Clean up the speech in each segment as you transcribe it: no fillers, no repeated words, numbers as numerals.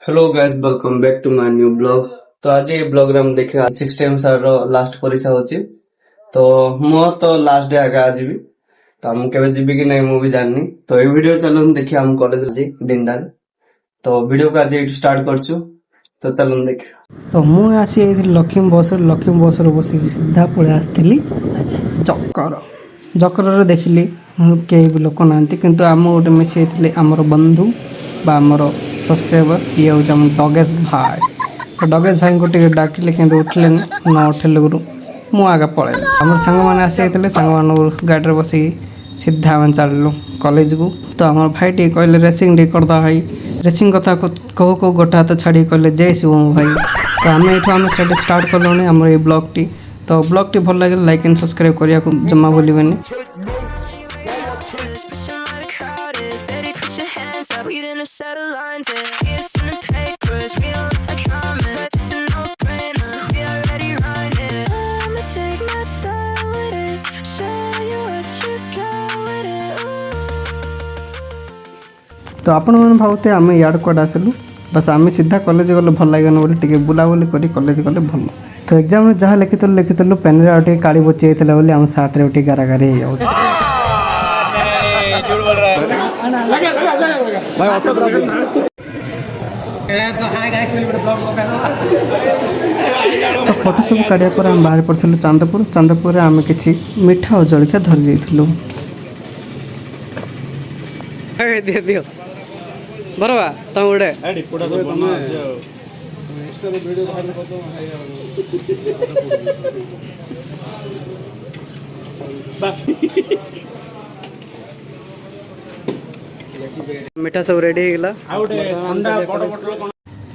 Hello guys welcome back to my new blog. तो आज ये ब्लॉग रे हम देखा 6 टाइम सर लास्ट परीक्षा होची। तो मोर तो लास्ट डे आगा आज भी तो हम केबे जीबी कि नहीं मु भी जाननी। तो ए वीडियो चलो देखिए हम कॉलेज जी दिन डाल। तो वीडियो को आज स्टार्ट करछु। तो चलो देखिए। तो मुझे आसी लक्ष्मी बस बस सीधा पलि आसती जकर जकर देखिली कई भी लोक ना कि आम गोटे मिसई आमर बंधु बा आमर सब्सक्राइबर ये हूँ आम डगेश भाई। तो डगेश भाई को डाकिले कि उठिले न उठिले गुरु मु आगे पलैली आम सांग मैंने आसी सांग गाड़ी बस सीधा आम चलू कॉलेज को। तो आम भाई टी कहले रेसिंग टी करद भाई रेसिंग कथा कहू कहू गोटे हाथ छाड़ी कहले जय शिव भाई। तो आम ये स्टार्ट कलु आम ये ब्लॉग टी। तो ब्लॉग टी भल लगे लाइक एंड सब्सक्राइब करने को जमा भूलें। तो आपण मैंने भावते आम इड कट आसलु बस आम सीधा कॉलेज गले भल लगे बोली बुलाबुली कर कॉलेज गले भल। तो एग्जाम जहाँ लिखिलु पेन रे काली बची जाता आम सार्टे गारागारी हो तो फोटो सब काढ़ा पर आम बाहर पड़ू चांदपुर आम कि मिठा और जलखिया धरी जाइलु। बरवा तुम उड़े मिठा सब रेडी होगा।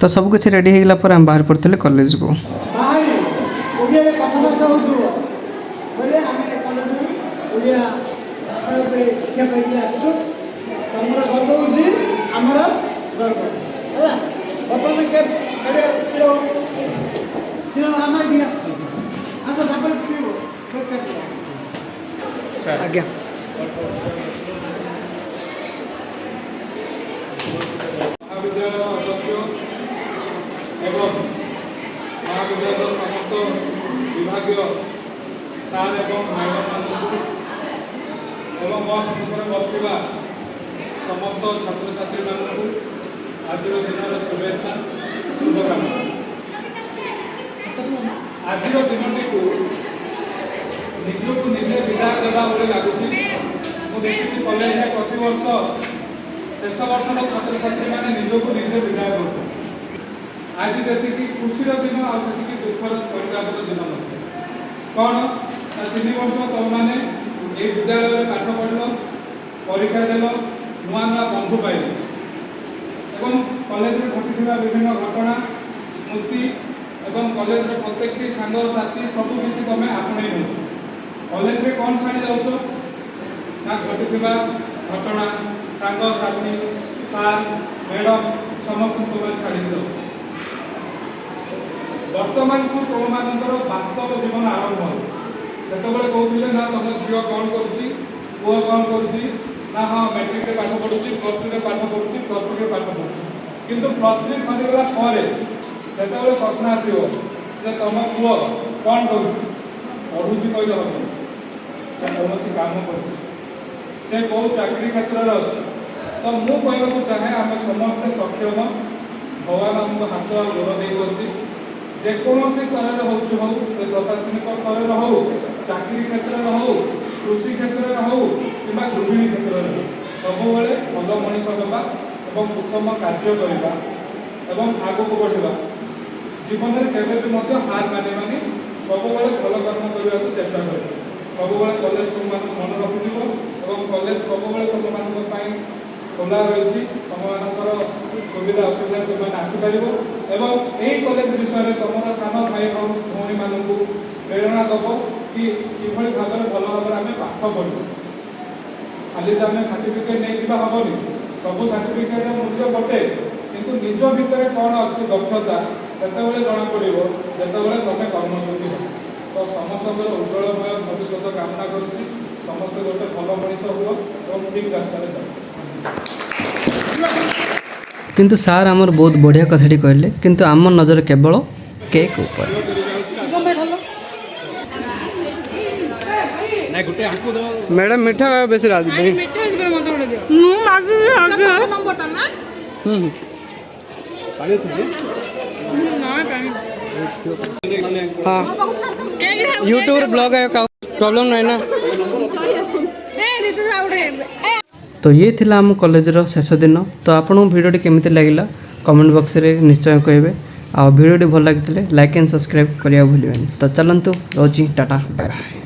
तो सब कुछ रेडी होगा पर हम बाहर पड़ते कॉलेज को। आज्ञा महाविद्यालय समस्त विभाग सार एवं मैडम मो सम्मुखें बसुवा समस्त छात्र छात्री मानक आज दिन शुभेच्छा शुभकामना। आज दिनटी को निजक निजे विदाय देवा लगुच। देखी कॉलेज में प्रति वर्ष शेष वर्ष छात्र छात्री मैंने निजक निजे विदाय कर आज जी खुशी दिन आती दुखर परितापर दिन कौन 3 वर्ष तुम मैंने ये विद्यालय पाठ पढ़ल परीक्षा देल नुआ नुआ बंधु पाइल एवं कॉलेज में घटी विभिन्न घटना स्मृति एवं कॉलेज में प्रत्येक सांग साथी सब किसी तुम आपणे नौ कॉलेज में कौन छाड़ी जाऊँ ना घटी घटना सांग साथी सार मैडम समस्त तुम छाड़ी जाऊँ। वर्तमान को तुम मानकर वास्तव जीवन आरंभ से कहते ना तुम झील कौन करुँची पुआ कौन करुँची ना हाँ मैट्रिक पाठ पढ़ुची प्लस 2 पाठ पढ़ुची प्लस 3 पाठ पढ़ुची किंतु प्लस 3 सरीगला से प्रश्न आसो तुम पुआ कौन करुँची पढ़ुची कहले हम से कौन काम कर कौ चाकरी क्षेत्र में अच्छी। तो मुझे कहवाक चाहे आम समस्ते सक्षम भगवान आमको हाथ गोड़ देते जेकोसी स्तर में हो से प्रशासनिक स्तर में हो चाकरी क्षेत्र में हो कृषि क्षेत्र में हो कि गृहिणी क्षेत्र में सब भल मनीष होगा और उत्तम कार्य करवा आग को बढ़ा जीवन में केवे भी हार मानी सब भल कर्म करने को चेष्टा कर सब कॉलेज तुम मन रखुव और कॉलेज सब तुम खोला रही तुम मान सुविधा असुविधा तुम आसीपर एवं यही कॉलेज विषय तुम सान भाई भौणी मान प्रेरणा दब कि भाव भल भाव आम पाठ पढ़ू खाली आम सर्टिफिकेट नहीं जा हेनी सब सर्टिफिकेट मूल्य गोटे किंतु निज भितर कौन अच्छी दक्षता से जना पड़ो जो तुम कर्मयोगी हो। तो समस्त उज्ज्वलमय भविष्य कामना करुच्ची समस्त गोटे भल मनीष हुआ और ठीक रास्तार जाओ। କିନ୍ତୁ ସାର୍ ଆମର ବହୁତ ବଢ଼ିଆ କଥାଟି କହିଲେ କିନ୍ତୁ ଆମ ନଜର କେବଳ କେକ୍ ଉପରେ। ମ୍ୟାଡ଼ାମ୍ ମିଠା ବେଶୀ ରାଜି हाँ यूट्यूब ब्लॉग है प्रॉब्लम नहीं ना। तो ये थिला आम कॉलेजर शेष दिन। तो आपको भिडियोटी केमिति लगिला कमेंट बॉक्स रे निश्चय कहबे। आ भिडियोटी भल लगी लाइक एंड सब्सक्राइब करिया भूलिबेनी। तो चलंतु रोजी टाटा बाय बाय।